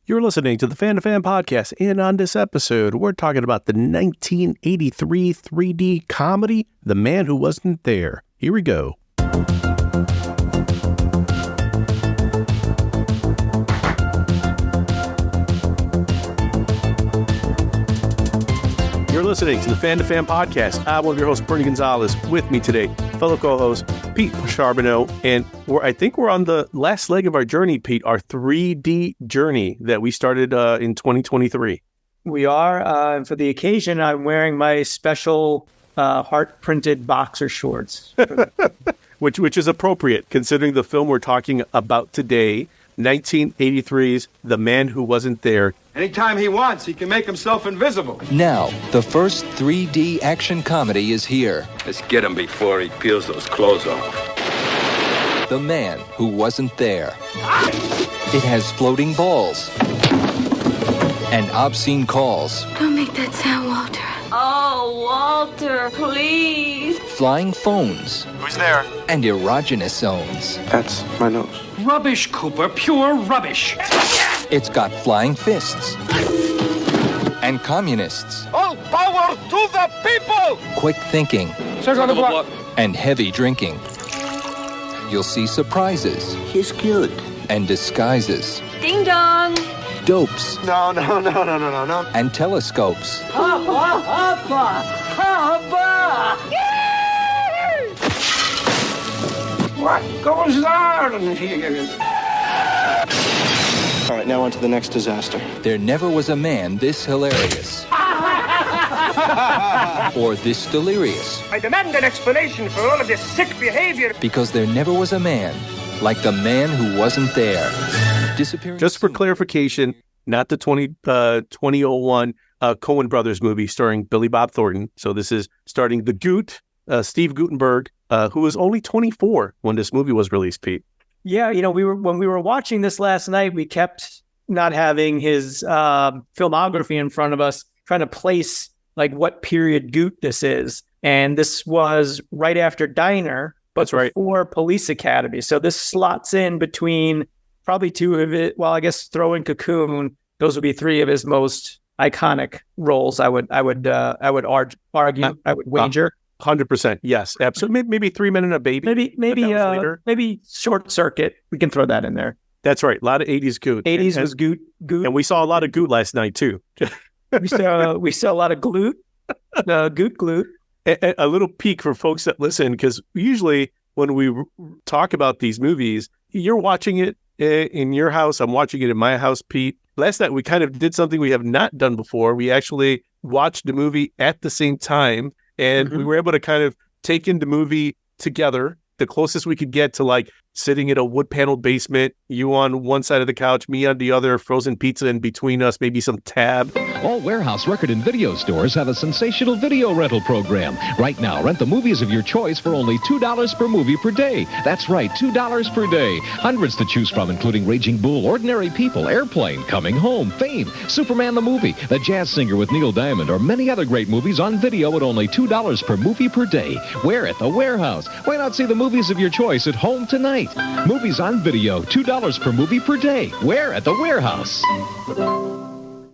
You're listening to the Fan2Fan Podcast, and on this episode, we're talking about the 1983 3D comedy, The Man Who Wasn't There. Here we go. You're listening to the Fan2Fan Podcast. I'm one of your hosts, Bernie Gonzalez. With me today, fellow co-host Pete Charbonneau, and I think we're on the last leg of our journey, Pete, our 3D journey that we started in 2023. We are. For the occasion, I'm wearing my special heart-printed boxer shorts. which is appropriate, considering the film we're talking about today, 1983's The Man Who Wasn't There. Anytime he wants, he can make himself invisible. Now, the first 3D action comedy is here. Let's get him before he peels those clothes off. The Man Who Wasn't There. It has floating balls and obscene calls. Don't make that sound, Walter. Oh, Walter, please. Flying phones. Who's there? And erogenous zones. That's my nose. Rubbish, Cooper. Pure rubbish. It's got flying fists. And communists. All power to the people! Quick thinking. Check on the block. And heavy drinking. You'll see surprises. He's cute. And disguises. Ding dong. Dopes. No. And telescopes. What goes on here? All right, now on to the next disaster. There never was a man this hilarious. Or this delirious. I demand an explanation for all of this sick behavior. Because there never was a man like the man who wasn't there. Disappearing. Just for clarification, not the 2001 Coen Brothers movie starring Billy Bob Thornton. So this is starting the Goot, Steve Guttenberg, who was only 24 when this movie was released, Pete. Yeah, when we were watching this last night, we kept not having his filmography in front of us, trying to place like what period Goot this is. And this was right after Diner, but that's right, before Police Academy. So this slots in between probably two of it. Well, I guess throw in Cocoon. Those would be three of his most iconic roles. I would argue. I would wager. 100%. Yes, absolutely. Maybe 3 Men and a Baby. Maybe Short Circuit. We can throw that in there. That's right. A lot of 80s Goot. 80s was Goot. And we saw a lot of Goot last night too. we saw a lot of Glute. Glute. A little peek for folks that listen, because usually when we talk about these movies, you're watching it in your house. I'm watching it in my house, Pete. Last night we kind of did something we have not done before. We actually watched the movie at the same time. And we were able to kind of take in the movie together, the closest we could get to like sitting in a wood-paneled basement, you on one side of the couch, me on the other, frozen pizza in between us, maybe some Tab. All Warehouse Record and Video stores have a sensational video rental program. Right now, rent the movies of your choice for only $2 per movie per day. That's right, $2 per day. Hundreds to choose from, including Raging Bull, Ordinary People, Airplane, Coming Home, Fame, Superman the Movie, The Jazz Singer with Neil Diamond, or many other great movies on video at only $2 per movie per day. Where at the Warehouse? Why not see the movies of your choice at home tonight? Movies on video, $2 per movie per day. Where at the Warehouse?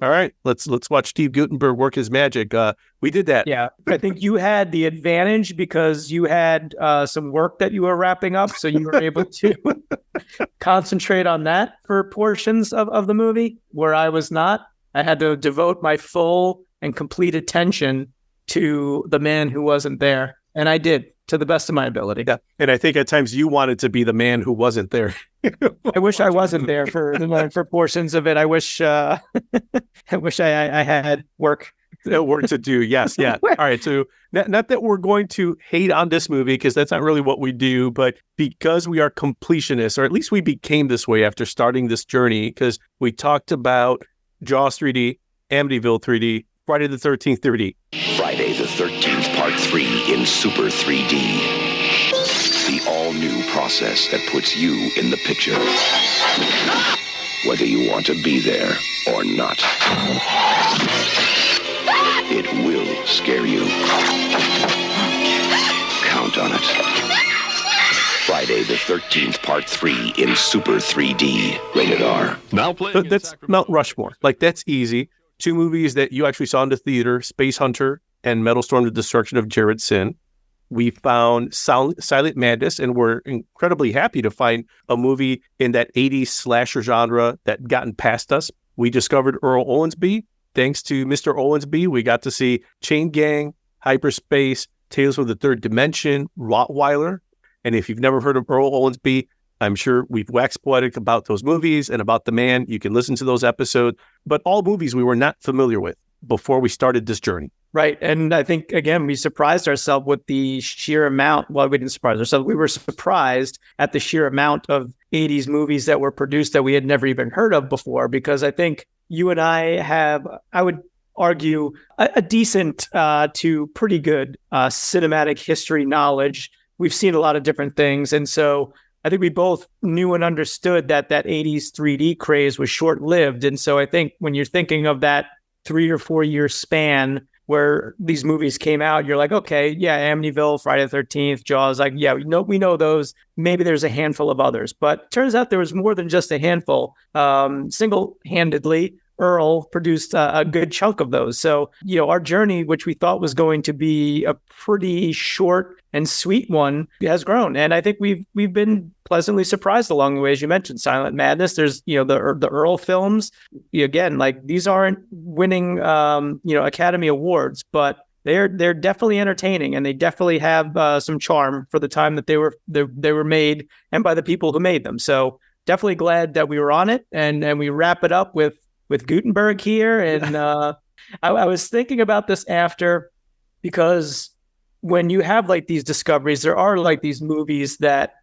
All right, let's watch Steve Guttenberg work his magic. We did that. Yeah, I think you had the advantage because you had some work that you were wrapping up, so you were able to concentrate on that for portions of the movie, where I was not. I had to devote my full and complete attention to The Man Who Wasn't There, and I did, to the best of my ability. Yeah, and I think at times you wanted to be the man who wasn't there. I wish I wasn't there for portions of it. I wish I had work to do. Yes, yeah. All right, so not that we're going to hate on this movie, because that's not really what we do, but because we are completionists, or at least we became this way after starting this journey, because we talked about Jaws 3D, Amityville 3D, Friday the 13th 3D. Friday the 13th Part 3 in Super 3D. The all-new process that puts you in the picture. Whether you want to be there or not. It will scare you. Count on it. Friday the 13th, Part 3 in Super 3D. Rated R. Now playing. That's Mount Rushmore. Like, that's easy. Two movies that you actually saw in the theater, Space Hunter and Metal Storm: The Destruction of Jared Sin. We found Silent Madness, and we're incredibly happy to find a movie in that 80s slasher genre that gotten past us. We discovered Earl Owensby. Thanks to Mr. Owensby, we got to see Chain Gang, Hyperspace, Tales from the Third Dimension, Rottweiler. And if you've never heard of Earl Owensby, I'm sure we've waxed poetic about those movies and about the man. You can listen to those episodes, but all movies we were not familiar with before we started this journey. Right. And I think, again, we surprised ourselves with the sheer amount. Well, we didn't surprise ourselves. We were surprised at the sheer amount of 80s movies that were produced that we had never even heard of before, because I think you and I have, I would argue, a decent to pretty good cinematic history knowledge. We've seen a lot of different things. And so I think we both knew and understood that 80s 3D craze was short-lived. And so I think when you're thinking of that 3 or 4 year span where these movies came out, you're like, okay, yeah, Amityville, Friday the 13th, Jaws, like, yeah, we know those. Maybe there's a handful of others, but turns out there was more than just a handful. Single-handedly, Earl produced a good chunk of those. So, our journey, which we thought was going to be a pretty short and sweet one, has grown. And I think we've been pleasantly surprised along the way. As you mentioned, Silent Madness, there's, the Earl films. Again, like, these aren't winning, Academy Awards, but they're definitely entertaining, and they definitely have some charm for the time that they were made and by the people who made them. So definitely glad that we were on it, and we wrap it up with Guttenberg here. And I was thinking about this after, because when you have like these discoveries, there are like these movies that,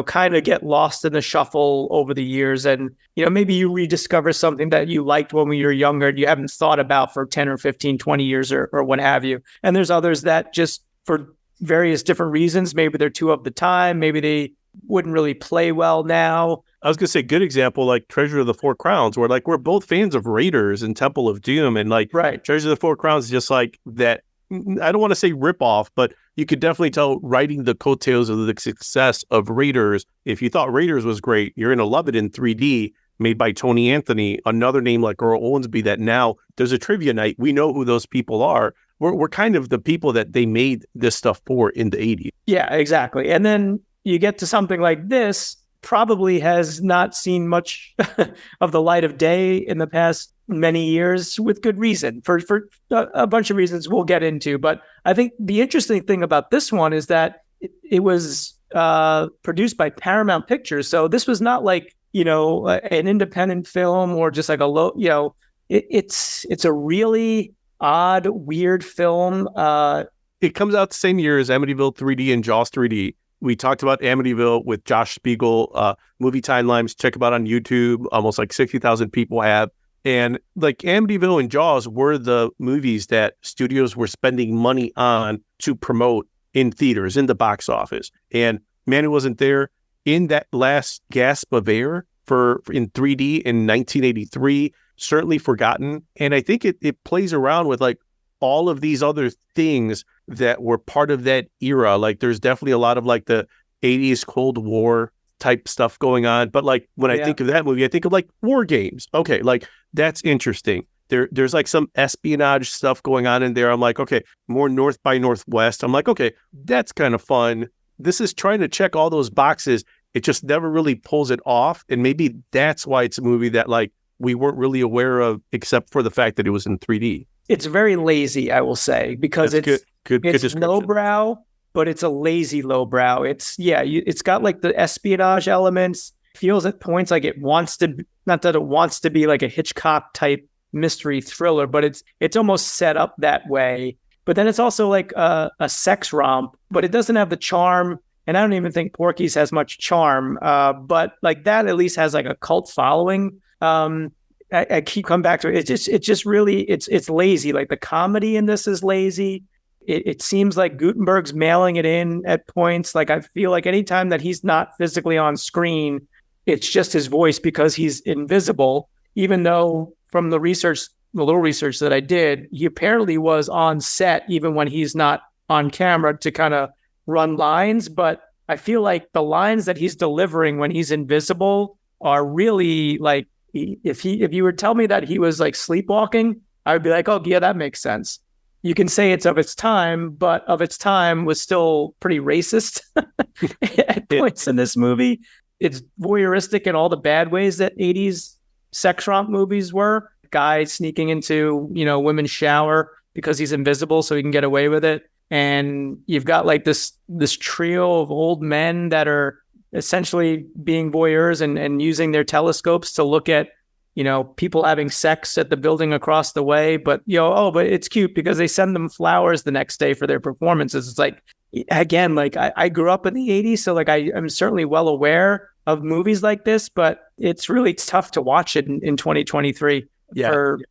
kind of get lost in the shuffle over the years. And, maybe you rediscover something that you liked when you were younger and you haven't thought about for 10 or 15, 20 years or what have you. And there's others that just for various different reasons, maybe they're too of the time, maybe they wouldn't really play well now. I was going to say, good example, like Treasure of the Four Crowns, where like we're both fans of Raiders and Temple of Doom, and like right. Treasure of the Four Crowns is just like that. I don't want to say ripoff, but you could definitely tell riding the coattails of the success of Raiders. If you thought Raiders was great, you're going to love it in 3D, made by Tony Anthony, another name like Earl Owensby, that now there's a trivia night. We know who those people are. We're kind of the people that they made this stuff for in the 80s. Yeah, exactly. And then you get to something like this, probably has not seen much of the light of day in the past many years, with good reason, for a bunch of reasons we'll get into. But I think the interesting thing about this one is that it was produced by Paramount Pictures. So this was not like, an independent film or just like a low, it's a really odd, weird film. It comes out the same year as Amityville 3D and Jaws 3D. We talked about Amityville with Josh Spiegel, movie timelines. Check them out on YouTube. Almost like 60,000 people have. And like Amityville and Jaws were the movies that studios were spending money on to promote in theaters, in the box office. And man, it wasn't there in that last gasp of air in 3D in 1983, certainly forgotten. And I think it plays around with like all of these other things that were part of that era. Like there's definitely a lot of like the 80s Cold War type stuff going on. But like when I think of that movie, I think of like War Games. Okay, like that's interesting. There's like some espionage stuff going on in there. I'm like, okay, more North by Northwest. I'm like, okay, that's kind of fun. This is trying to check all those boxes. It just never really pulls it off. And maybe that's why it's a movie that like we weren't really aware of, except for the fact that it was in 3D. It's very lazy, I will say, because that's it's lowbrow, but it's a lazy lowbrow. It's got like the espionage elements. Feels at points like it wants to, not that it wants to be like a Hitchcock type mystery thriller, but it's almost set up that way. But then it's also like a sex romp, but it doesn't have the charm. And I don't even think Porky's has much charm. But like that at least has like a cult following. I keep coming back to it. It's just really, it's lazy. Like the comedy in this is lazy. It seems like Guttenberg's mailing it in at points. Like I feel like anytime that he's not physically on screen, it's just his voice because he's invisible, even though from the little research that I did, he apparently was on set even when he's not on camera to kind of run lines. But I feel like the lines that he's delivering when he's invisible are really like, if you would tell me that he was like sleepwalking, I would be like, oh yeah, that makes sense. You can say it's of its time, but of its time was still pretty racist at points in this movie. It's voyeuristic in all the bad ways that 80s sex romp movies were. Guy sneaking into, women's shower because he's invisible so he can get away with it. And you've got like this trio of old men that are essentially being voyeurs and using their telescopes to look at, people having sex at the building across the way. But, but it's cute because they send them flowers the next day for their performances. It's like, again, like I grew up in the 80s, so like I'm certainly well aware of movies like this, but it's really tough to watch it in 2023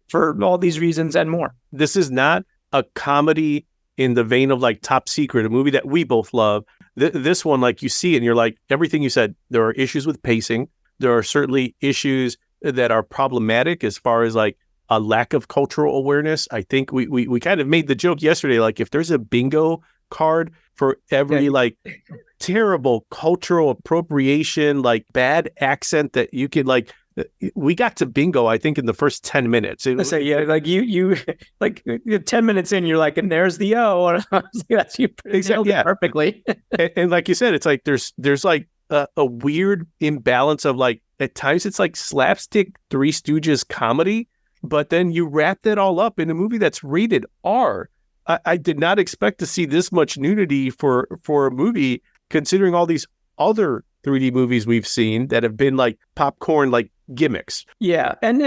for all these reasons and more. This is not a comedy in the vein of like Top Secret, a movie that we both love. This one, like you see it and you're like, everything you said, there are issues with pacing. There are certainly issues that are problematic as far as like a lack of cultural awareness. I think we kind of made the joke yesterday, like if there's a bingo card for every like terrible cultural appropriation, like bad accent that you could like, we got to bingo, I think, in the first 10 minutes. Like you like 10 minutes in, you're like, and there's the O. That's you exactly perfectly. and like you said, it's like there's like a weird imbalance of like, at times it's like slapstick Three Stooges comedy, but then you wrap that all up in a movie that's rated R. I did not expect to see this much nudity for a movie, considering all these other 3D movies we've seen that have been like popcorn, like gimmicks. Yeah. And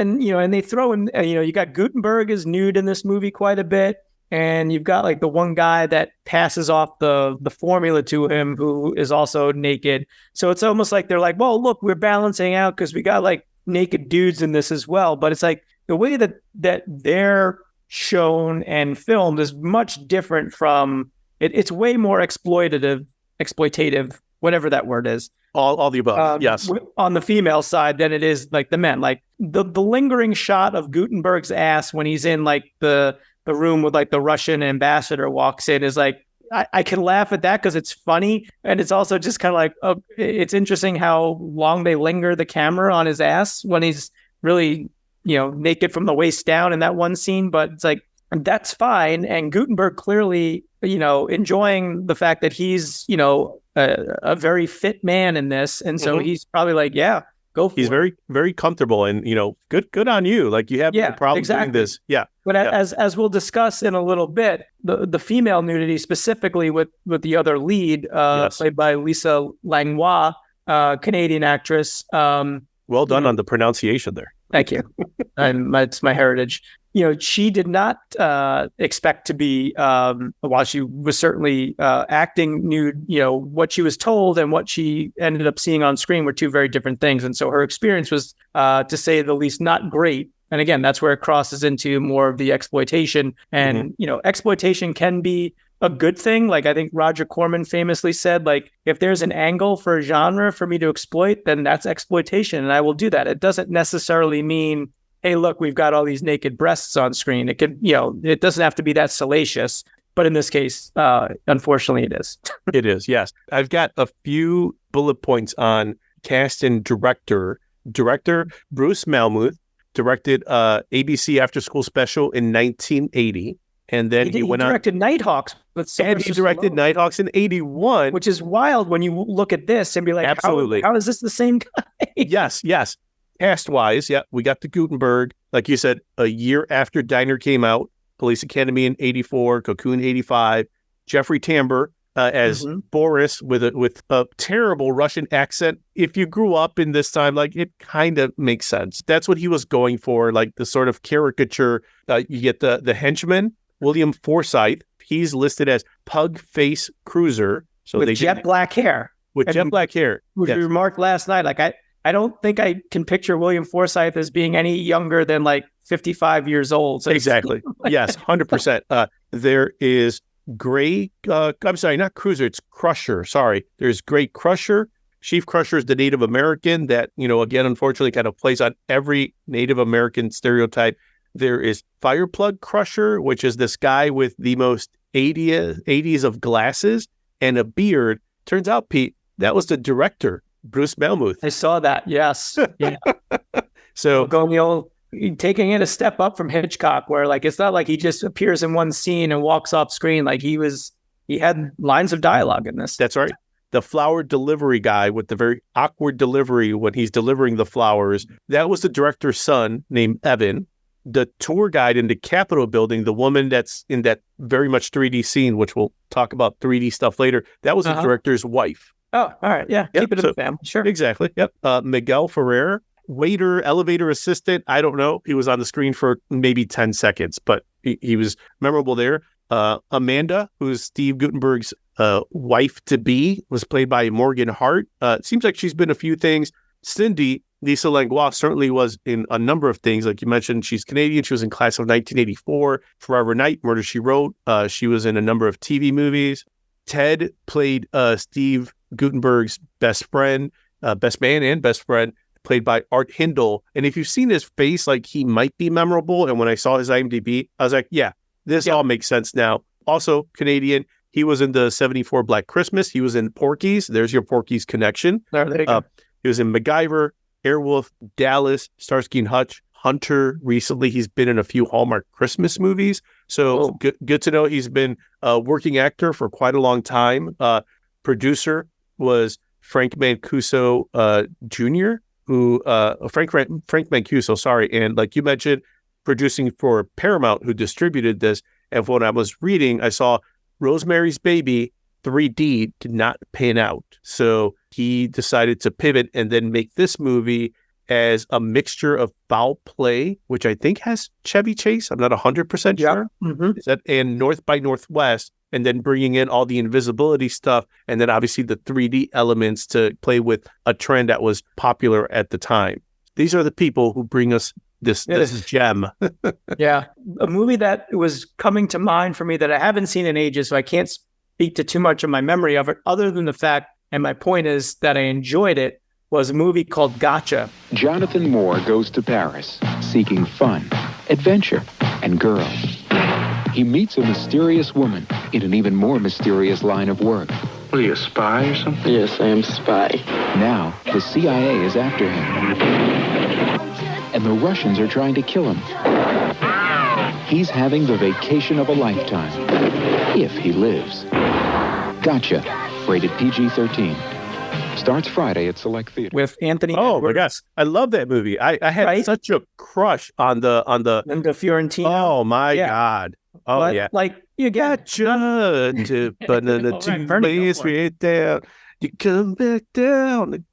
they throw in, you got Guttenberg is nude in this movie quite a bit. And you've got like the one guy that passes off the formula to him who is also naked. So it's almost like they're like, well, look, we're balancing out because we got like naked dudes in this as well. But it's like the way that they're shown and filmed is much different from it. It's way more exploitative, whatever that word is. All the above, yes. On the female side than it is like the men. Like the lingering shot of Guttenberg's ass when he's in like the room with like the Russian ambassador walks in is like, I can laugh at that because it's funny. And it's also just kind of like, it's interesting how long they linger the camera on his ass when he's really, naked from the waist down in that one scene. But it's like, that's fine. And Guttenberg clearly, enjoying the fact that he's, a very fit man in this. And so he's probably like, yeah, go for it. He's very, very comfortable and, good on you. Like you have no problem doing this. Yeah. But as we'll discuss in a little bit, the female nudity specifically with the other lead, played by Lisa Langlois, Canadian actress. Well done on the pronunciation there. Thank you. It's my heritage. She did not expect to be, while she was certainly acting nude, what she was told and what she ended up seeing on screen were two very different things. And so her experience was, to say the least, not great. And again, that's where it crosses into more of the exploitation. And, exploitation can be a good thing. Like I think Roger Corman famously said, like, if there's an angle for a genre for me to exploit, then that's exploitation. And I will do that. It doesn't necessarily mean, hey, look, we've got all these naked breasts on screen. It could, it doesn't have to be that salacious. But in this case, unfortunately, it is. It is, yes. I've got a few bullet points on cast and director. Director Bruce Malmuth directed ABC After School Special in 1980. And then he went directed Nighthawks. And he directed Nighthawks in 81. Which is wild when you look at this and be like, absolutely. How is this the same guy? Yes. Cast-wise, we got the Guttenberg. Like you said, a year after Diner came out, Police Academy in 84, Cocoon 85, Jeffrey Tambor as Boris with a terrible Russian accent. If you grew up in this time, like it kind of makes sense. That's what he was going for, like the sort of caricature. You get the henchman, William Forsythe. He's listed as Pug Face Cruiser. So with jet black hair. Which we remarked last night, like I don't think I can picture William Forsythe as being any younger than like 55 years old. So exactly. Yes, 100%. There is Gray. I'm sorry, not Cruiser. It's Crusher. Sorry. There's Gray Crusher. Chief Crusher is the Native American that, again, unfortunately kind of plays on every Native American stereotype. There is Fireplug Crusher, which is this guy with the most 80s of glasses and a beard. Turns out, Pete, that was the director, Bruce Malmuth. I saw that. Yes. Yeah. So going the old, taking it a step up from Hitchcock, where like it's not like he just appears in one scene and walks off screen. Like he had lines of dialogue in this. That's right. The flower delivery guy with the very awkward delivery when he's delivering the flowers. That was the director's son named Evan. The tour guide in the Capitol building, the woman that's in that very much 3D scene, which we'll talk about 3D stuff later, that was the director's wife. Oh, all right. Yeah. Keep it in the family. Sure. Exactly. Yep. Miguel Ferrer, waiter, elevator assistant. I don't know. He was on the screen for maybe 10 seconds, but he was memorable there. Amanda, who's Steve Guttenberg's wife-to-be, was played by Morgan Hart. It seems like she's been a few things. Cindy, Lisa Langlois, certainly was in a number of things. Like you mentioned, she's Canadian. She was in class of 1984, Forever Night, Murder, She Wrote. She was in a number of TV movies. Ted played Steve Guttenberg's best friend, best man and best friend, played by Art Hindle. And if you've seen his face, like he might be memorable. And when I saw his IMDb, I was like, yeah, this all makes sense now. Also Canadian. He was in the 74 Black Christmas. He was in Porky's. There's your Porky's connection. There you go. He was in MacGyver, Airwolf, Dallas, Starsky and Hutch, Hunter. Recently, he's been in a few Hallmark Christmas movies. So good to know he's been a working actor for quite a long time. Producer was Frank Mancuso Jr., who Frank Mancuso, sorry. And like you mentioned, producing for Paramount, who distributed this. And when I was reading, I saw Rosemary's Baby 3D did not pan out. So he decided to pivot and then make this movie as a mixture of foul play, which I think has Chevy Chase. I'm not 100% sure. Mm-hmm. Is that and North by Northwest, and then bringing in all the invisibility stuff, and then obviously the 3D elements to play with a trend that was popular at the time. These are the people who bring us this gem. Yeah. A movie that was coming to mind for me that I haven't seen in ages, so I can't speak to too much of my memory of it, other than the fact, and my point is that I enjoyed it, was a movie called Gotcha. Jonathan Moore goes to Paris, seeking fun, adventure, and girls. He meets a mysterious woman in an even more mysterious line of work. What are you, a spy or something? Yes, I am a spy. Now, the CIA is after him. And the Russians are trying to kill him. He's having the vacation of a lifetime, if he lives. Gotcha. Rated PG-13. Starts Friday at select theaters. With Anthony Oh Edwards. my gosh. I love that movie. I had such a crush on the Linda Fiorentino. Oh my God. Oh but, yeah. Like you Gotcha to banana two ways right down. You come back down.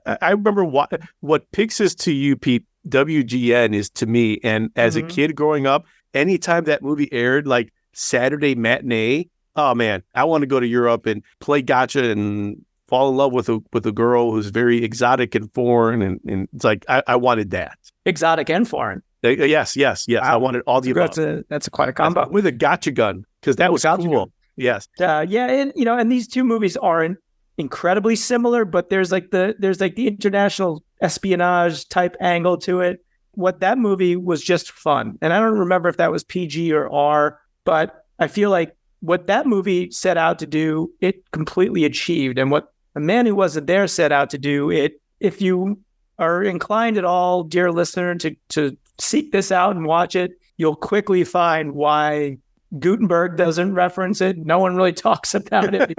I remember what Pix is to you, Pete. WGN is to me. And as a kid growing up, anytime that movie aired, like Saturday matinee, oh man, I want to go to Europe and play gotcha and fall in love with a girl who's very exotic and foreign. And it's like, I wanted that. Exotic and foreign. Yes. Wow. I wanted all the above. That's quite a combo. With a gotcha gun, because that was cool. Gun. Yes. And these two movies aren't incredibly similar, but there's like the international espionage type angle to it. What that movie was just fun. And I don't remember if that was PG or R, but I feel like what that movie set out to do, it completely achieved. And what A Man Who Wasn't There set out to do, if you are inclined at all, dear listener, to seek this out and watch it, you'll quickly find why Guttenberg doesn't reference it. No one really talks about it.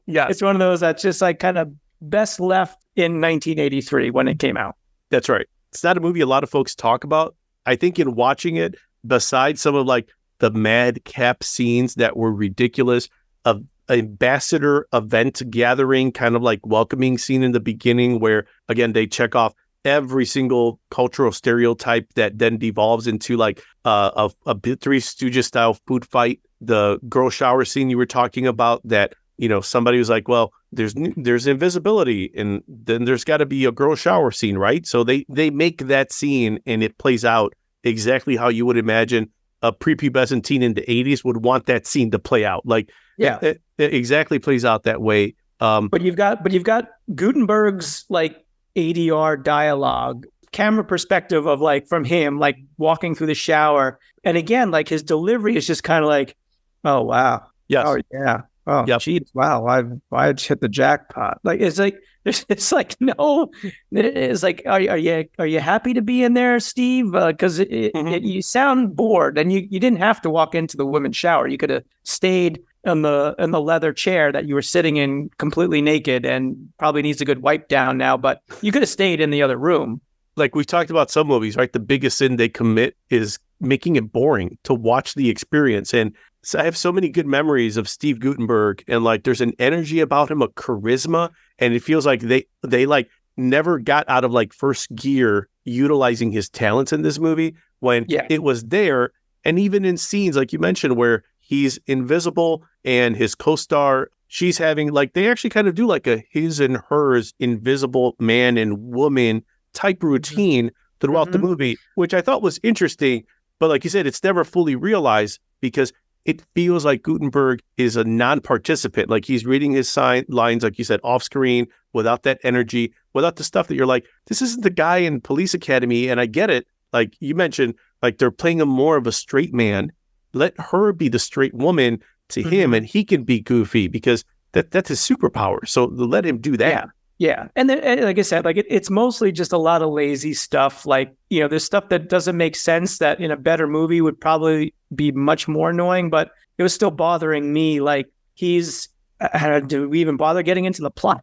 It's one of those that's just like kind of best left in 1983 when it came out. That's right. It's not a movie a lot of folks talk about. I think in watching it, besides some of like the madcap scenes that were ridiculous, of ambassador event gathering, kind of like welcoming scene in the beginning where, again, they check off every single cultural stereotype that then devolves into like a Three Stooges style food fight. The girl shower scene you were talking about, that, you know, somebody was like, well, there's invisibility and then there's got to be a girl shower scene, right? So they make that scene and it plays out exactly how you would imagine a prepubescent teen in the 80s would want that scene to play out. Like, it exactly plays out that way. But you've got Guttenberg's like ADR dialogue, camera perspective of like from him, like walking through the shower. And again, like his delivery is just kind of like, oh, wow. Yes. Oh, yeah. Oh, Yep. geez, wow! I just hit the jackpot. Like it's like no, it's like are you happy to be in there, Steve? Because you sound bored, and you didn't have to walk into the women's shower. You could have stayed in the leather chair that you were sitting in, completely naked, and probably needs a good wipe down now. But you could have stayed in the other room. Like we've talked about some movies, right? The biggest sin they commit is making it boring to watch the experience. And so I have so many good memories of Steve Guttenberg, and like there's an energy about him, a charisma, and it feels like they like never got out of like first gear utilizing his talents in this movie when it was there. And even in scenes like you mentioned where he's invisible and his co-star, she's having like, they actually kind of do like a his and hers invisible man and woman type routine throughout the movie, which I thought was interesting. But like you said, it's never fully realized because it feels like Guttenberg is a non-participant. Like he's reading his lines, like you said, off screen, without that energy, without the stuff that you're like, this isn't the guy in Police Academy. And I get it. Like you mentioned, like they're playing him more of a straight man. Let her be the straight woman to him, and he can be goofy because that's his superpower. So let him do that. Yeah. And then, like I said, like it's mostly just a lot of lazy stuff. Like, there's stuff that doesn't make sense that in a better movie would probably be much more annoying, but it was still bothering me. Like do we even bother getting into the plot?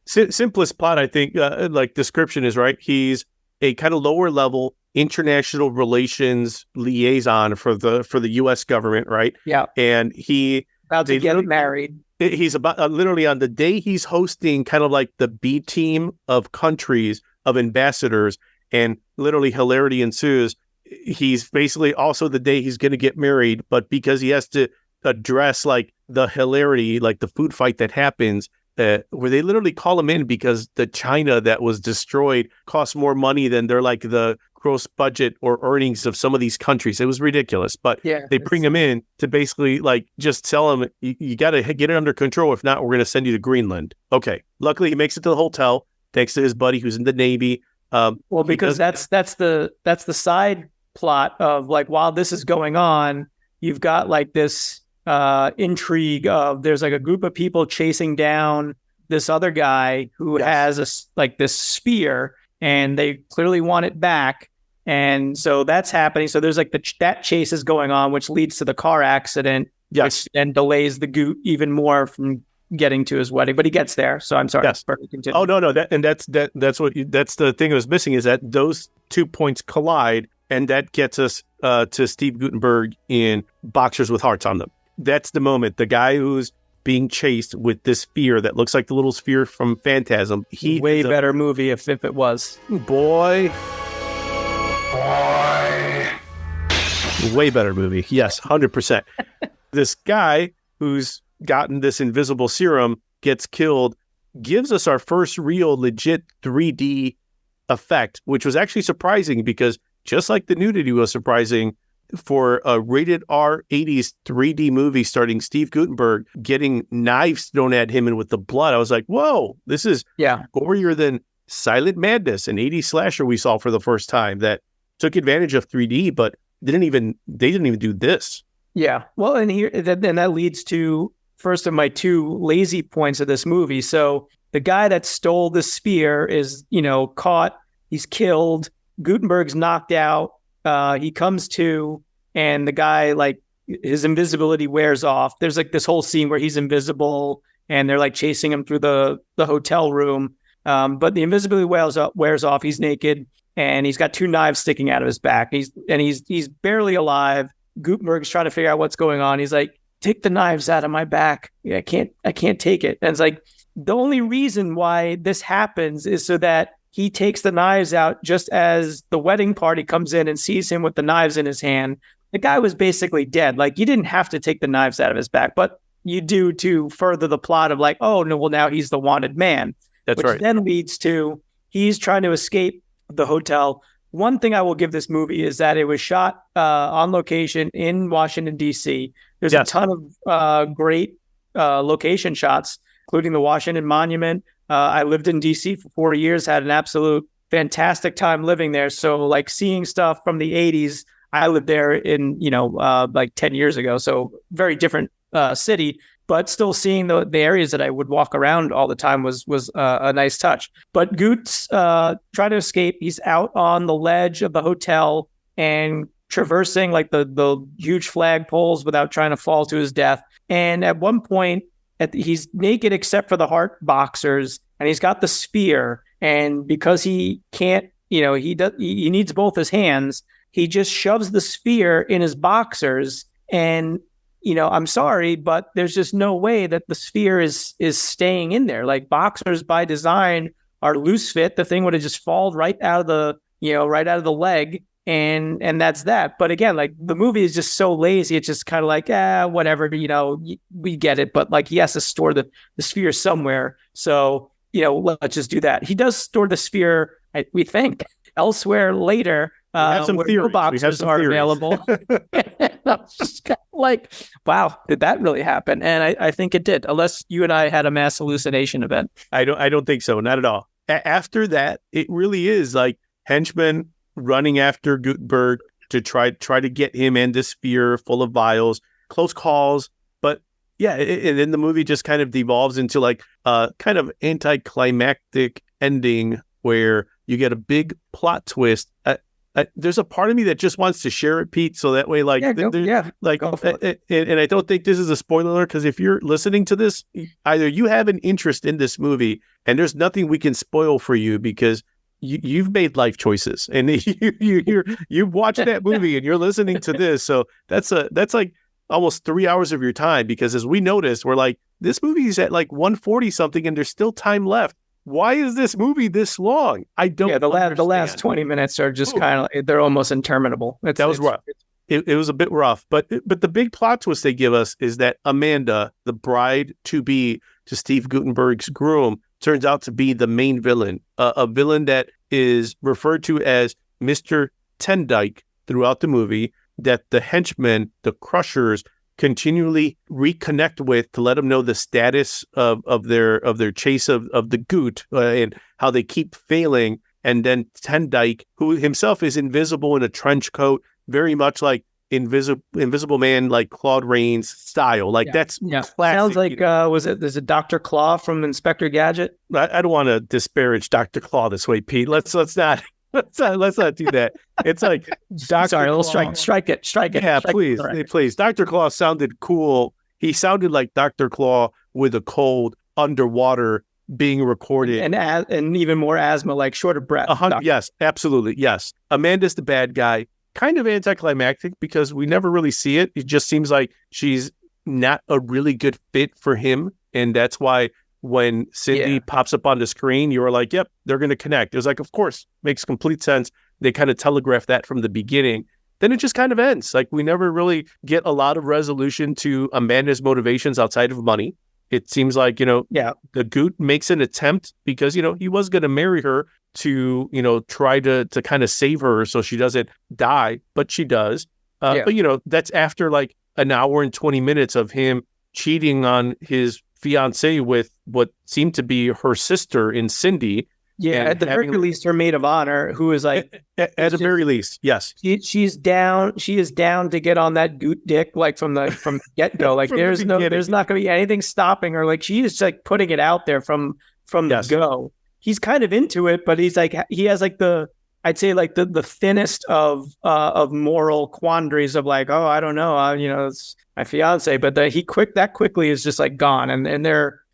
Simplest plot, I think, like description is right. He's a kind of lower level international relations liaison for the U.S. government, right? Yeah. And he about to get married. He's about literally on the day he's hosting kind of like the B team of countries of ambassadors, and literally hilarity ensues. He's basically also the day he's going to get married, but because he has to address like the hilarity, like the food fight that happens, where they literally call him in because the China that was destroyed costs more money than they're like the gross budget or earnings of some of these countries. It was ridiculous, but they bring him in to basically like just tell him you got to get it under control. If not, we're going to send you to Greenland. Okay. Luckily he makes it to the hotel thanks to his buddy who's in the Navy. Well, because that's the side plot of like, while this is going on, you've got like this intrigue of there's like a group of people chasing down this other guy who has this sphere, and they clearly want it back. And so that's happening. So there's like that chase is going on, which leads to the car accident, which then delays the Goot even more from getting to his wedding. But he gets there. So I'm sorry. Yes. Oh no, that's the thing I was missing, is that those 2 points collide, and that gets us to Steve Guttenberg in Boxers with Hearts on them. That's the moment. The guy who's being chased with this sphere that looks like the little sphere from Phantasm. Way better movie if it was. Boy. Way better movie. Yes, 100%. This guy who's gotten this invisible serum gets killed, gives us our first real legit 3D effect, which was actually surprising because just like the nudity was surprising, for a rated R 80s 3D movie starring Steve Guttenberg getting knives thrown at him and with the blood, I was like, whoa, this is gorier than Silent Madness, an 80s slasher we saw for the first time that took advantage of 3D, but they didn't even do this. Yeah. Well, and that leads to first of my two lazy points of this movie. So the guy that stole the sphere is, caught, he's killed, Guttenberg's knocked out. He comes to, and the guy, like, his invisibility wears off. There's like this whole scene where he's invisible and they're like chasing him through the hotel room. But the invisibility wears off. He's naked and he's got two knives sticking out of his back. He's barely alive. Guttenberg's trying to figure out what's going on. He's like, take the knives out of my back. I can't take it. And it's like, the only reason why this happens is so that he takes the knives out just as the wedding party comes in and sees him with the knives in his hand. The guy was basically dead. Like, you didn't have to take the knives out of his back, but you do to further the plot of like, oh, no, well, now he's the wanted man. That's right. Which then leads to he's trying to escape the hotel. One thing I will give this movie is that it was shot on location in Washington, D.C. There's a ton of great location shots, including the Washington Monument. I lived in D.C. for 4 years, had an absolute fantastic time living there. So like seeing stuff from the 80s, I lived there in, like 10 years ago. So very different city, but still seeing the areas that I would walk around all the time was a nice touch. But Goot's trying to escape. He's out on the ledge of the hotel and traversing like the huge flagpoles without trying to fall to his death. And at one point, he's naked except for the heart boxers, and he's got the spear. And because he can't, he needs both his hands, he just shoves the spear in his boxers. And I'm sorry, but there's just no way that the sphere is staying in there. Like, boxers by design are loose fit. The thing would have just fallen right out of the leg. And that's that. But again, like, the movie is just so lazy. It's just kind of like, whatever, we get it. But like, he has to store the sphere somewhere. So, let's just do that. He does store the sphere, we think, elsewhere later. Have some theories. Boxers are available. I'm just like, wow, did that really happen? And I think it did, unless you and I had a mass hallucination event. I don't think so. Not at all. After that, it really is like henchmen running after Guttenberg to try to get him and the sphere full of vials, close calls. But yeah, and then the movie just kind of devolves into like a kind of anticlimactic ending where you get a big plot twist. There's a part of me that just wants to share it, Pete, so that way, like, and I don't think this is a spoiler alert, because if you're listening to this, either you have an interest in this movie, and there's nothing we can spoil for you because you've made life choices, and you've watched that movie, and you're listening to this, so that's like almost 3 hours of your time, because as we noticed, we're like, this movie is at like 140 something, and there's still time left. Why is this movie this long? I don't. Yeah, the last 20 minutes are just kind of, they're almost interminable. That was rough. It was a bit rough, but the big plot twist they give us is that Amanda, the bride to be to Steve Guttenberg's groom, turns out to be the main villain, a villain that is referred to as Mr. Tendyke throughout the movie, that the henchmen, the Crushers, continually reconnect with to let them know the status of their chase of the Goot, and how they keep failing. And then Tendyke, who himself is invisible in a trench coat, very much like Invisible Man, like Claude Rains style. Like, that's classic. Sounds like there's a Dr. Claw from Inspector Gadget? I don't want to disparage Dr. Claw this way, Pete. Let's not do that. It's like Dr. Sorry, a little strike it. Yeah, please. Dr. Claw sounded cool. He sounded like Dr. Claw with a cold underwater being recorded, and even more asthma, like short of breath. Yes, absolutely. Yes, Amanda's the bad guy. Kind of anticlimactic because we never really see it. It just seems like she's not a really good fit for him, and that's why when Cindy pops up on the screen, you were like, yep, they're going to connect. It was like, of course, makes complete sense. They kind of telegraphed that from the beginning. Then it just kind of ends. Like, we never really get a lot of resolution to Amanda's motivations outside of money. It seems like, the Goot makes an attempt because, he was going to marry her to, try to kind of save her so she doesn't die, but she does. But, that's after like an hour and 20 minutes of him cheating on his fiance with what seemed to be her sister in Cindy. Yeah, at the very least, her maid of honor, who is like, at the very least, yes, she's down. She is down to get on that Goot dick, like from get go. Like, there's not going to be anything stopping her. Like, she is like putting it out there from the go. He's kind of into it, but he's like, he has like I'd say like the thinnest of moral quandaries of like, oh, I don't know, it's my fiance, but that quickly is just like gone, and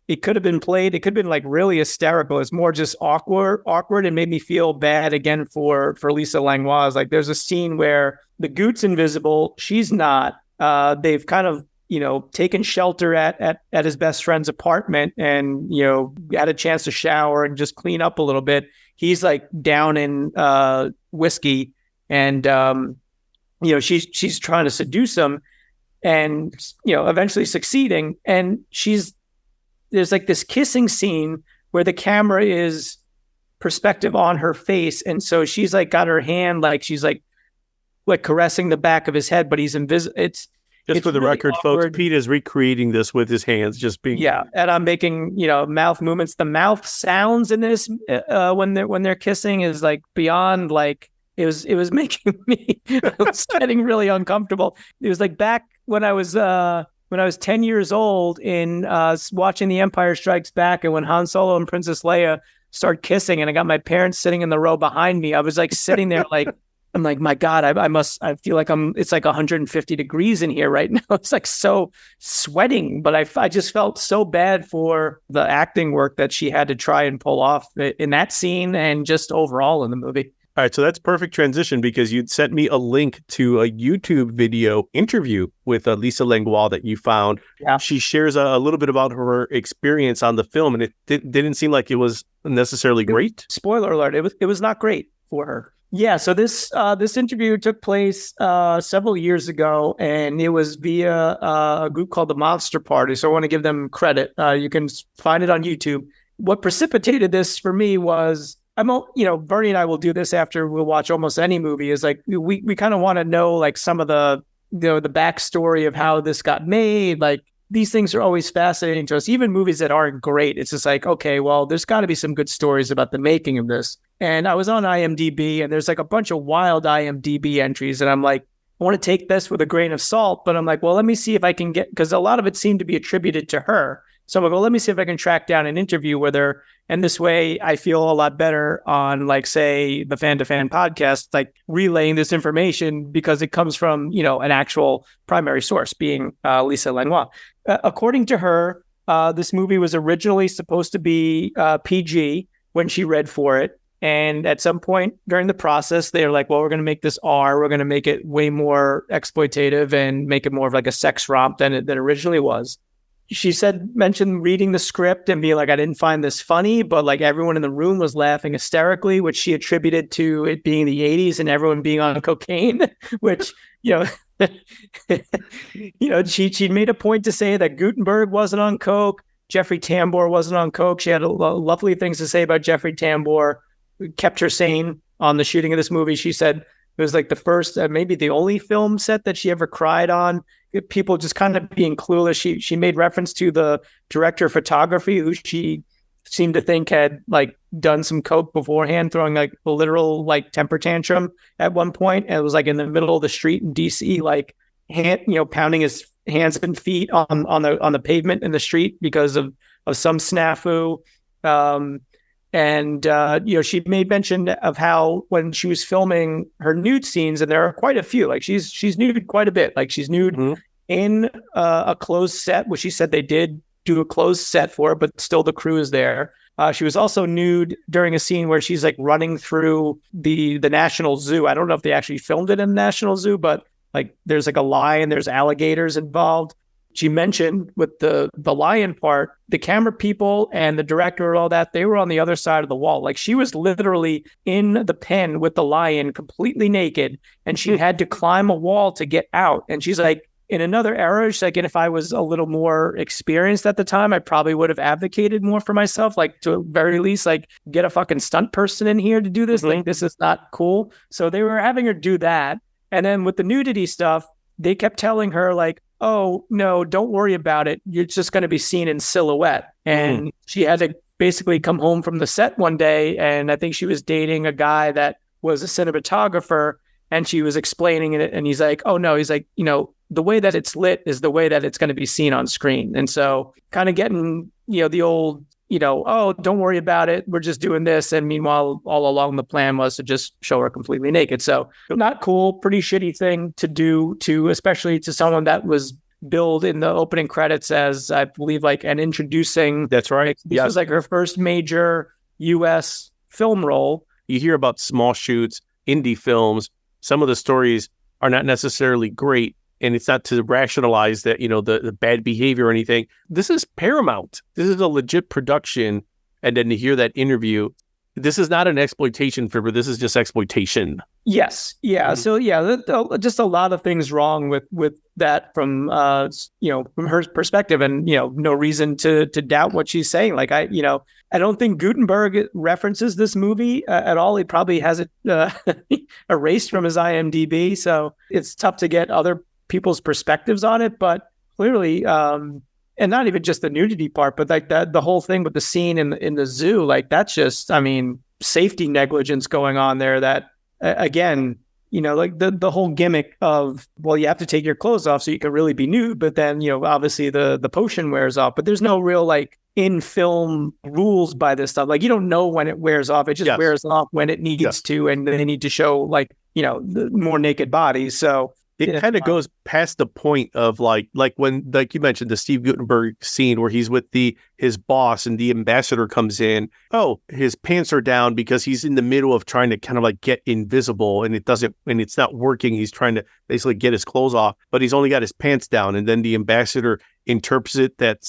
it could have been played. It could have been like really hysterical. It's more just awkward, and made me feel bad again for Lisa Langlois. Like, there's a scene where the Goot's invisible, she's not. They've kind of taken shelter at his best friend's apartment, and had a chance to shower and just clean up a little bit. He's like down in whiskey, and she's trying to seduce him, and eventually succeeding. And there's like this kissing scene where the camera is perspective on her face, and so she's like got her hand, like she's like caressing the back of his head, but he's invisible. It's for the really record, awkward. Folks, Pete is recreating this with his hands, just being and I'm making mouth movements. The mouth sounds in this when they're kissing is like beyond, like it was making me I was getting really uncomfortable. It was like back when I was when I was 10 years old in watching The Empire Strikes Back, and when Han Solo and Princess Leia start kissing, and I got my parents sitting in the row behind me. I was like sitting there like, I'm like, my God, I feel like it's like 150 degrees in here right now. It's like so sweating, but I just felt so bad for the acting work that she had to try and pull off in that scene and just overall in the movie. All right, so that's perfect transition because you'd sent me a link to a YouTube video interview with Lisa Langlois that you found. Yeah. She shares a little bit about her experience on the film, and it didn't seem like it was necessarily great. Spoiler alert, it was not great for her. Yeah, so this interview took place several years ago, and it was via a group called the Monster Party. So I want to give them credit. You can find it on YouTube. What precipitated this for me was, Bernie and I will do this after we'll watch almost any movie. Is like we kind of want to know like some of the the backstory of how this got made. Like these things are always fascinating to us, even movies that aren't great. It's just like, okay, well, there's got to be some good stories about the making of this. And I was on IMDb, and there's like a bunch of wild IMDb entries, and I'm like, I want to take this with a grain of salt, but I'm like, well, let me see if I can get, because a lot of it seemed to be attributed to her. So I'm like, well, let me see if I can track down an interview with her. And this way I feel a lot better on, like, say, the Fan2Fan podcast, like relaying this information because it comes from, an actual primary source, being Lisa Langlois. According to her, this movie was originally supposed to be PG when she read for it. And at some point during the process, they're like, well, we're going to make this R. We're going to make it way more exploitative and make it more of like a sex romp than it originally was. She mentioned reading the script and being like, I didn't find this funny, but like everyone in the room was laughing hysterically, which she attributed to it being the 80s and everyone being on cocaine, which, she made a point to say that Guttenberg wasn't on coke. Jeffrey Tambor wasn't on coke. She had lovely things to say about Jeffrey Tambor. Kept her sane on the shooting of this movie. She said it was like the first, maybe the only film set that she ever cried on. People just kind of being clueless. She made reference to the director of photography, who she seemed to think had like done some coke beforehand, throwing like a literal like temper tantrum at one point. And it was like in the middle of the street in DC, like pounding his hands and feet on the pavement in the street because of some snafu. And she made mention of how when she was filming her nude scenes, and there are quite a few, like she's nude quite a bit. Like she's nude in a closed set, which she said they did do a closed set for, but still the crew is there. She was also nude during a scene where she's like running through the National Zoo. I don't know if they actually filmed it in the National Zoo, but like there's like a lion, there's alligators involved. She mentioned with the lion part, the camera people and the director and all that, they were on the other side of the wall. Like she was literally in the pen with the lion completely naked, and she had to climb a wall to get out. And she's like, in another era, she's like, and if I was a little more experienced at the time, I probably would have advocated more for myself, like to very least like get a fucking stunt person in here to do this. Like this is not cool. So they were having her do that. And then with the nudity stuff, they kept telling her like, oh, no, don't worry about it. You're just going to be seen in silhouette. And she had to basically come home from the set one day. And I think she was dating a guy that was a cinematographer, and she was explaining it. And he's like, oh, no, he's like, the way that it's lit is the way that it's going to be seen on screen. And so kind of getting, the old, oh, don't worry about it. We're just doing this. And meanwhile, all along the plan was to just show her completely naked. So not cool, pretty shitty thing to do especially to someone that was billed in the opening credits as, I believe, like an introducing. That's right. This was like her first major U.S. film role. You hear about small shoots, indie films. Some of the stories are not necessarily great. And it's not to rationalize that, the bad behavior or anything. This is Paramount. This is a legit production. And then to hear that interview, this is not an exploitation film, but this is just exploitation. Yes. Yeah. So, yeah, just a lot of things wrong with that from her perspective, and, no reason to doubt what she's saying. Like, I don't think Guttenberg references this movie at all. He probably has it erased from his IMDb. So it's tough to get other people's perspectives on it, but clearly, and not even just the nudity part, but like that, the whole thing with the scene in the zoo, like that's just, safety negligence going on there that, again, like the whole gimmick of, well, you have to take your clothes off so you can really be nude, but then, obviously the potion wears off, but there's no real like in film rules by this stuff. Like you don't know when it wears off. It just wears off when it needs to, and they need to show like, the more naked bodies. So it kind of goes past the point of like when, like you mentioned, the Steve Guttenberg scene where he's with his boss and the ambassador comes in. Oh, his pants are down because he's in the middle of trying to kind of like get invisible and it's not working. He's trying to basically get his clothes off, but he's only got his pants down. And then the ambassador interprets that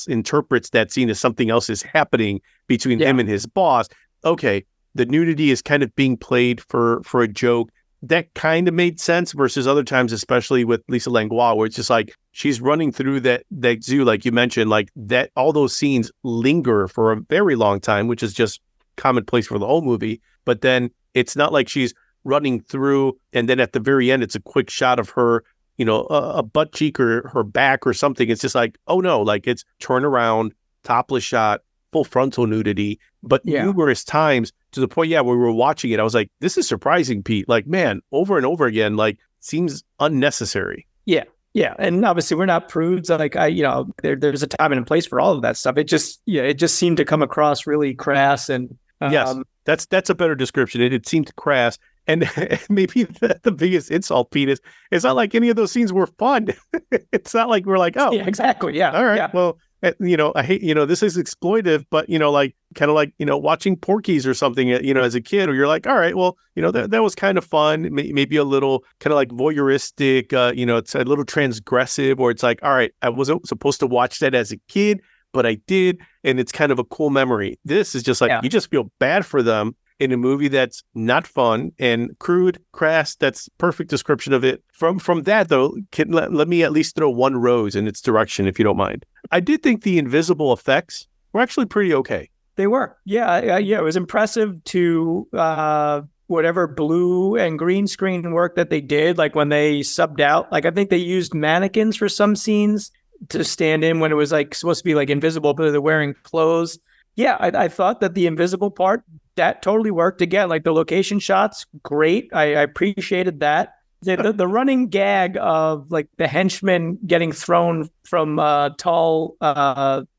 scene as something else is happening between him and his boss. Okay, the nudity is kind of being played for a joke. That kind of made sense versus other times, especially with Lisa Langlois, where it's just like she's running through that zoo, like you mentioned, like that. All those scenes linger for a very long time, which is just commonplace for the whole movie. But then it's not like she's running through, and then at the very end, it's a quick shot of her, a butt cheek or her back or something. It's just like, oh no, like it's turn around, topless shot, full frontal nudity, but numerous times. To the point, when we were watching it, I was like, this is surprising, Pete. Like, man, over and over again, like, seems unnecessary. Yeah. Yeah. And obviously, we're not prudes. Like, there's a time and a place for all of that stuff. It just seemed to come across really crass. And yes, that's a better description. It seemed crass. And maybe the biggest insult, Pete, is it's not like any of those scenes were fun. It's not like we're like, oh, yeah, exactly. Yeah. All right. Yeah. Well, I hate, this is exploitive, but, like kind of like, watching Porky's or something, as a kid, or you're like, all right, well, that was kind of fun. Maybe a little kind of like voyeuristic, it's a little transgressive, or it's like, all right, I wasn't supposed to watch that as a kid, but I did. And it's kind of a cool memory. This is just like, you just feel bad for them in a movie that's not fun and crude, crass. That's perfect description of it. From that, though, let me at least throw one rose in its direction, if you don't mind. I did think the invisible effects were actually pretty okay. They were. Yeah. It was impressive to whatever blue and green screen work that they did. Like when they subbed out, like I think they used mannequins for some scenes to stand in when it was like supposed to be like invisible, but they're wearing clothes. Yeah, I thought that the invisible part, that totally worked. Again, like the location shots, great. I appreciated that. The running gag of like the henchmen getting thrown from tall,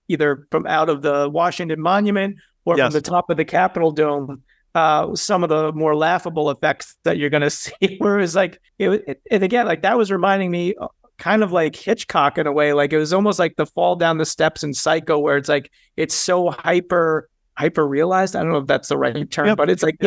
either from out of the Washington Monument or from the top of the Capitol Dome, some of the more laughable effects that you're going to see. Where it was like, and again, like that was reminding me kind of like Hitchcock in a way. Like it was almost like the fall down the steps in Psycho, where it's like it's so hyper realized. I don't know if that's the right term, but it's like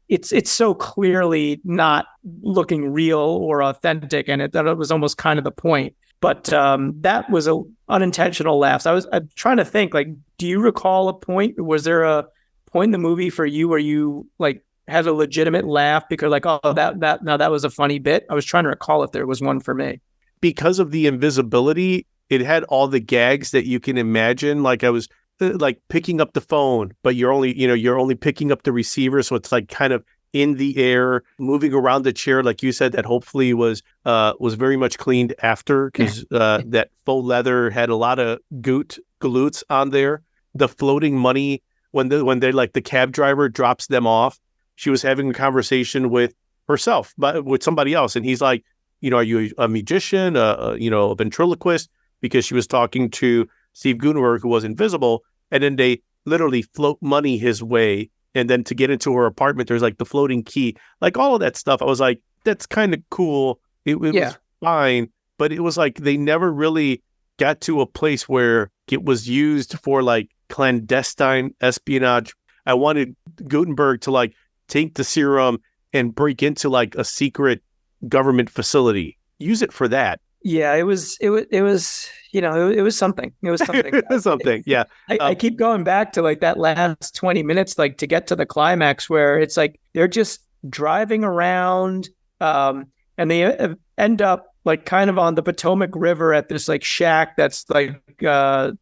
it's so clearly not looking real or authentic, and that was almost kind of the point. But that was a unintentional laugh. So I'm trying to think, like, do you recall a point? Was there a point in the movie for you where you like had a legitimate laugh because like, oh, that was a funny bit? I was trying to recall if there was one for me. Because of the invisibility, it had all the gags that you can imagine. Like I was like picking up the phone, but you're only picking up the receiver, so it's like kind of in the air, moving around the chair, like you said, that hopefully was very much cleaned after, because that faux leather had a lot of glutes on there. The floating money when they like the cab driver drops them off, she was having a conversation with herself, but with somebody else, and he's like, are you a magician, a ventriloquist? Because she was talking to Steve Guttenberg, who was invisible, and then they literally float money his way. And then to get into her apartment, there's like the floating key, like all of that stuff. I was like, that's kind of cool. It was fine, but it was like they never really got to a place where it was used for like clandestine espionage. I wanted Guttenberg to like take the serum and break into like a secret government facility. Use it for that. Yeah, it was something. It was something. It was something. Yeah. I keep going back to like that last 20 minutes, like to get to the climax where it's like they're just driving around, and they end up like kind of on the Potomac River at this like shack that's like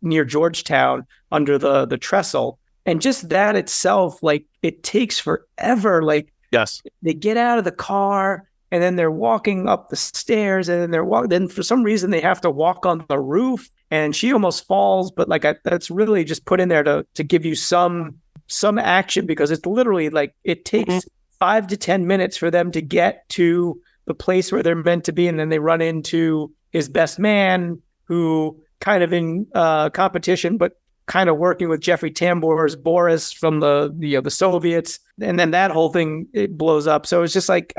near Georgetown under the trestle. And just that itself, like it takes forever. Like, yes, they get out of the car and then they're walking up the stairs, and then then for some reason they have to walk on the roof, and she almost falls. But like that's really just put in there to give you some action, because it's literally like it takes 5 to 10 minutes for them to get to the place where they're meant to be. And then they run into his best man, who kind of in competition, but kind of working with Jeffrey Tambor's Boris from the Soviets. And then that whole thing, it blows up. So it's just like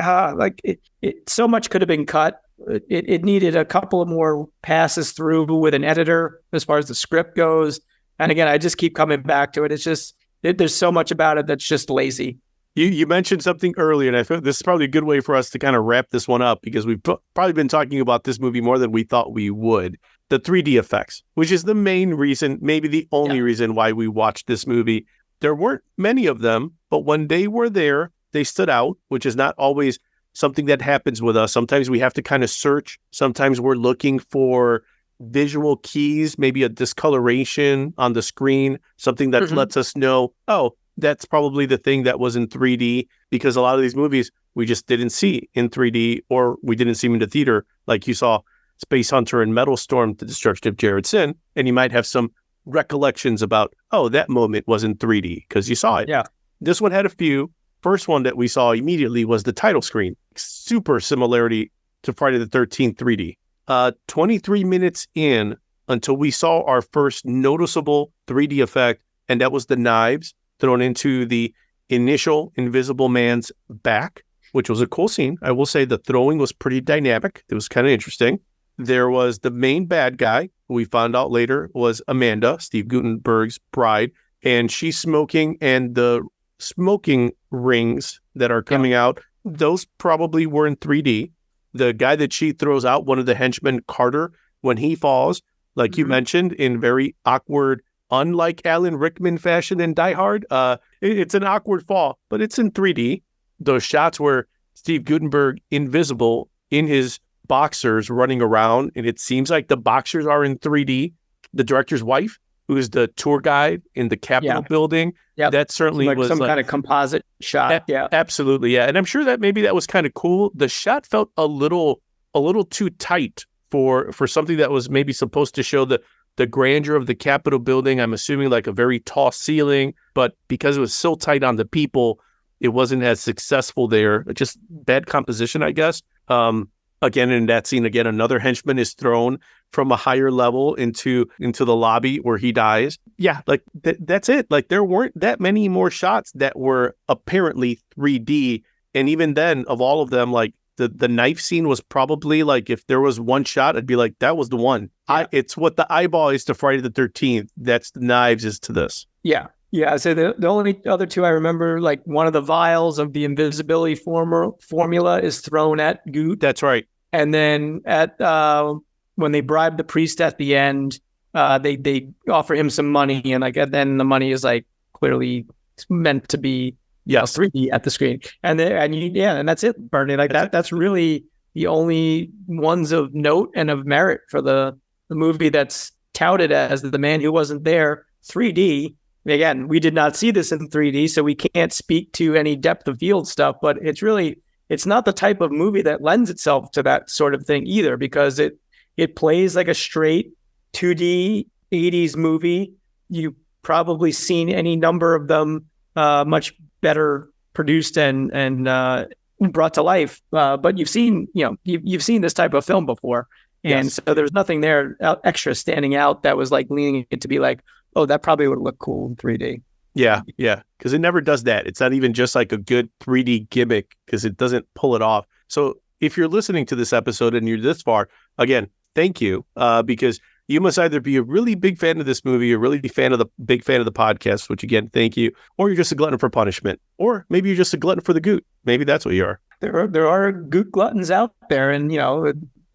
so much could have been cut. It needed a couple of more passes through with an editor as far as the script goes. And again, I just keep coming back to it. It's just, there's so much about it that's just lazy. You mentioned something earlier, and I feel this is probably a good way for us to kind of wrap this one up, because we've probably been talking about this movie more than we thought we would. The 3D effects, which is the main reason, maybe the only reason why we watched this movie. There weren't many of them, but when they were there, they stood out, which is not always something that happens with us. Sometimes we have to kind of search. Sometimes we're looking for visual keys, maybe a discoloration on the screen, something that lets us know, oh, that's probably the thing that was in 3D, because a lot of these movies we just didn't see in 3D, or we didn't see them in the theater. Like you saw Space Hunter and Metal Storm, The Destruction of Jared Sin, and you might have some recollections about, oh, that moment was in 3D because you saw it. Yeah. This one had a few. First one that we saw immediately was the title screen. Super similarity to Friday the 13th 3D. 23 minutes in until we saw our first noticeable 3D effect, and that was the knives thrown into the initial Invisible Man's back, which was a cool scene. I will say the throwing was pretty dynamic. It was kind of interesting. There was the main bad guy, who we found out later was Amanda, Steve Guttenberg's bride, and she's smoking, and the smoking rings that are coming out, those probably were in 3D. The guy that she throws out, one of the henchmen, Carter, when he falls, like you mentioned, in very awkward, unlike Alan Rickman fashion in Die Hard, it's an awkward fall, but it's in 3D. Those shots where Steve Guttenberg, invisible in his boxers, running around, and it seems like the boxers are in 3D. The director's wife, who is the tour guide in the Capitol building, that certainly like was some kind of composite shot. Absolutely, yeah. And I'm sure that maybe that was kind of cool. The shot felt a little too tight for something that was maybe supposed to show the grandeur of the Capitol building. I'm assuming like a very tall ceiling, but because it was so tight on the people, it wasn't as successful there. Just bad composition, I guess. Again, in that scene, another henchman is thrown from a higher level into the lobby where he dies. Yeah, like that's it. Like there weren't that many more shots that were apparently 3D. And even then, of all of them, like the knife scene was probably like, if there was one shot, I'd be like, that was the one. Yeah. It's what the eyeball is to Friday the 13th. That's the knives is to this. Yeah. Yeah, so the only other two I remember, like one of the vials of the invisibility formula is thrown at Goot. That's right. And then at when they bribe the priest at the end, they offer him some money, and then the money is like clearly meant to be 3D at the screen, and that's it, Bernie. Like that's really the only ones of note and of merit for the movie that's touted as The Man Who Wasn't There 3D. Again, we did not see this in 3D, so we can't speak to any depth of field stuff, but it's not the type of movie that lends itself to that sort of thing either, because it plays like a straight 2D 80s movie. You've probably seen any number of them much better produced and brought to life, but you've seen this type of film before. And so there's nothing there extra standing out that was like leaning it to be like, oh, that probably would look cool in 3D. Yeah, because it never does that. It's not even just like a good 3D gimmick, because it doesn't pull it off. So if you're listening to this episode and you're this far, again, thank you, because you must either be a really big fan of this movie, or really big fan of the podcast, which again, thank you, or you're just a glutton for punishment, or maybe you're just a glutton for the Goot. Maybe that's what you are. There are Goot gluttons out there, and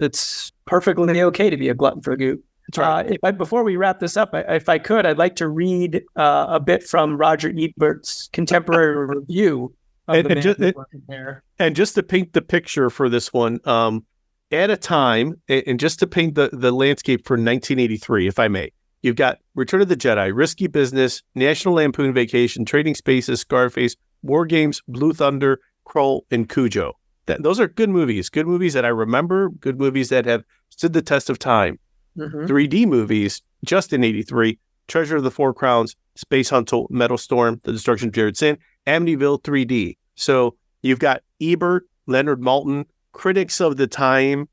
it's perfectly okay to be a glutton for Goot. Right. Before we wrap this up, if I could, I'd like to read a bit from Roger Ebert's contemporary review of and just to paint the picture for this one, at a time, and just to paint the landscape for 1983, if I may, you've got Return of the Jedi, Risky Business, National Lampoon Vacation, Trading Spaces, Scarface, War Games, Blue Thunder, Kroll, and Cujo. Those are good movies that I remember, good movies that have stood the test of time. 3D movies, just in 83, Treasure of the Four Crowns, Space Hunter, Metal Storm, The Destruction of Jared Sin, Amityville 3D. So You've got Ebert, Leonard Maltin, critics of the time,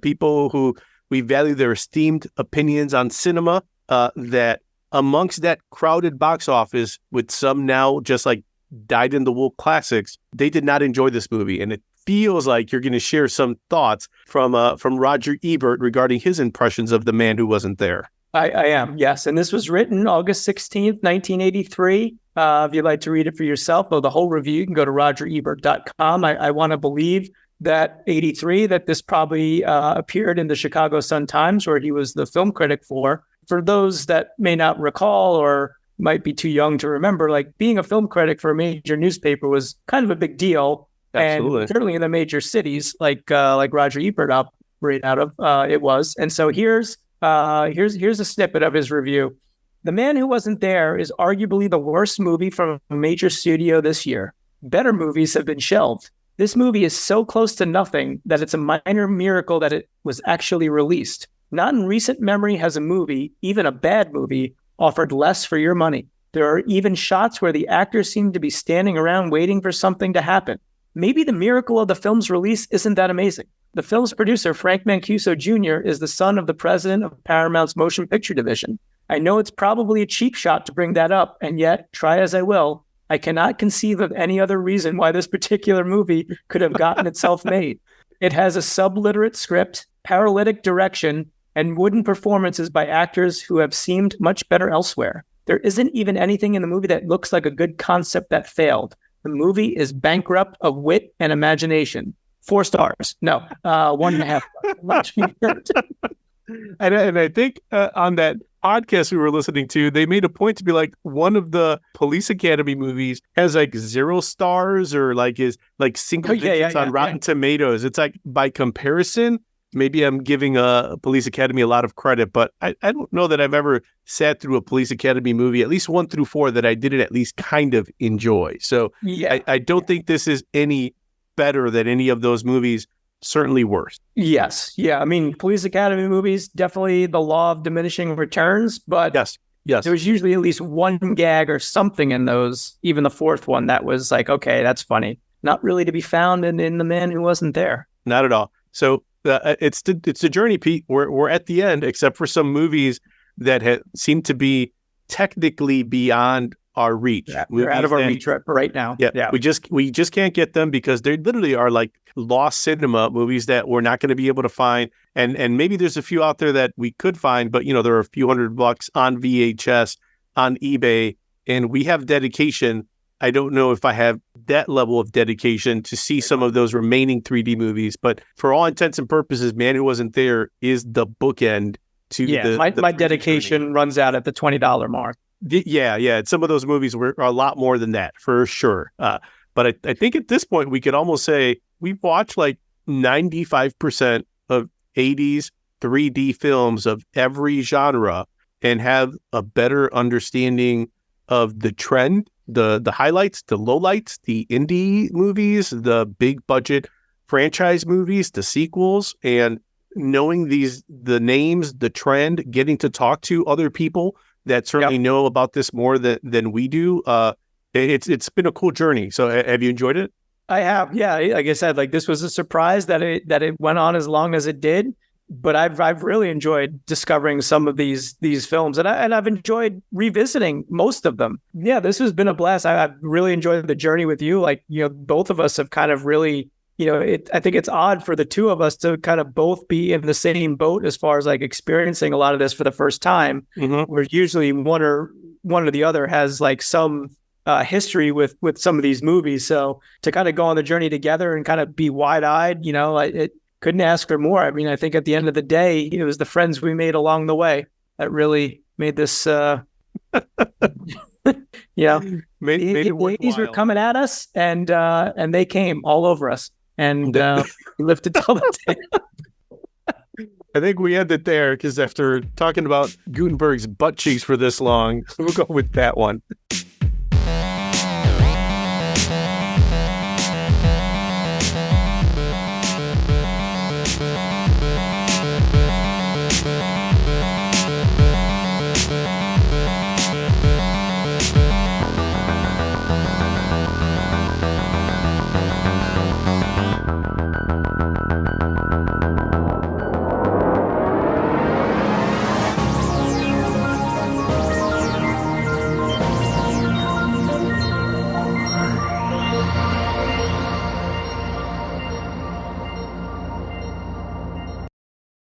people who we value their esteemed opinions on cinema, that amongst that crowded box office with some now just like dyed-in-the-wool classics, they did not enjoy this movie. And it feels like you're going to share some thoughts from Roger Ebert regarding his impressions of The Man Who Wasn't There. I am, yes. And this was written August 16th, 1983. If you'd like to read it for yourself, though the whole review, you can go to rogerebert.com. I want to believe that 83, that this probably appeared in the Chicago Sun-Times, where he was the film critic for. For those that may not recall or might be too young to remember, like being a film critic for a major newspaper was kind of a big deal. Absolutely. And certainly in the major cities like Roger Ebert operated out of, it was. And so here's a snippet of his review. The Man Who Wasn't There is arguably the worst movie from a major studio this year. Better movies have been shelved. This movie is so close to nothing that it's a minor miracle that it was actually released. Not in recent memory has a movie, even a bad movie, offered less for your money. There are even shots where the actors seem to be standing around waiting for something to happen. Maybe the miracle of the film's release isn't that amazing. The film's producer, Frank Mancuso Jr., is the son of the president of Paramount's motion picture division. I know it's probably a cheap shot to bring that up, and yet, try as I will, I cannot conceive of any other reason why this particular movie could have gotten itself made. It has a subliterate script, paralytic direction, and wooden performances by actors who have seemed much better elsewhere. There isn't even anything in the movie that looks like a good concept that failed. The movie is bankrupt of wit and imagination. 4 stars. No, 1.5 stars. And I think on that podcast we were listening to, they made a point to be like, one of the Police Academy movies has like 0 stars or like is like single digits on Rotten Tomatoes. It's like, by comparison, maybe I'm giving Police Academy a lot of credit, but I don't know that I've ever sat through a Police Academy movie, at least 1 through 4, that I didn't at least kind of enjoy. So I don't think this is any better than any of those movies, certainly worse. Yes. Yeah. I mean, Police Academy movies, definitely the law of diminishing returns, but yes, there was usually at least one gag or something in those, even the 4th one, that was like, okay, that's funny. Not really to be found in The Man Who Wasn't There. Not at all. So it's the journey, Pete. We're at the end, except for some movies that seem to be technically beyond our reach. Yeah, we're out of our reach right now. Yeah. We just can't get them because they literally are like lost cinema movies that we're not going to be able to find. And maybe there's a few out there that we could find, but there are a few $100 on VHS, on eBay, and we have dedication. I don't know if I have that level of dedication to see some of those remaining 3D movies, but for all intents and purposes, Man Who Wasn't There is the bookend to my dedication journey. Runs out at the $20 mark. Yeah. Some of those movies are a lot more than that, for sure. But I think at this point, we could almost say we've watched like 95% of 80s 3D films of every genre and have a better understanding of the trend, the highlights, the lowlights, the indie movies, the big budget franchise movies, the sequels, and knowing the names, the trend, getting to talk to other people that certainly know about this more than we do. It's been a cool journey. So have you enjoyed it? I have. Yeah. Like I said, like this was a surprise that it went on as long as it did. But I've really enjoyed discovering some of these films, and I've enjoyed revisiting most of them. Yeah, this has been a blast. I've really enjoyed the journey with you. Like, both of us have kind of really, I think it's odd for the two of us to kind of both be in the same boat as far as like experiencing a lot of this for the first time. Mm-hmm. Where usually one or the other has like some history with some of these movies. So to kind of go on the journey together and kind of be wide-eyed, it couldn't ask for more. I mean, I think at the end of the day, it was the friends we made along the way that really made this, made it worthwhile. 80s were coming at us, and they came all over us, and we lived to tell the tale. I think we end it there because after talking about Guttenberg's butt cheeks for this long, we'll go with that one.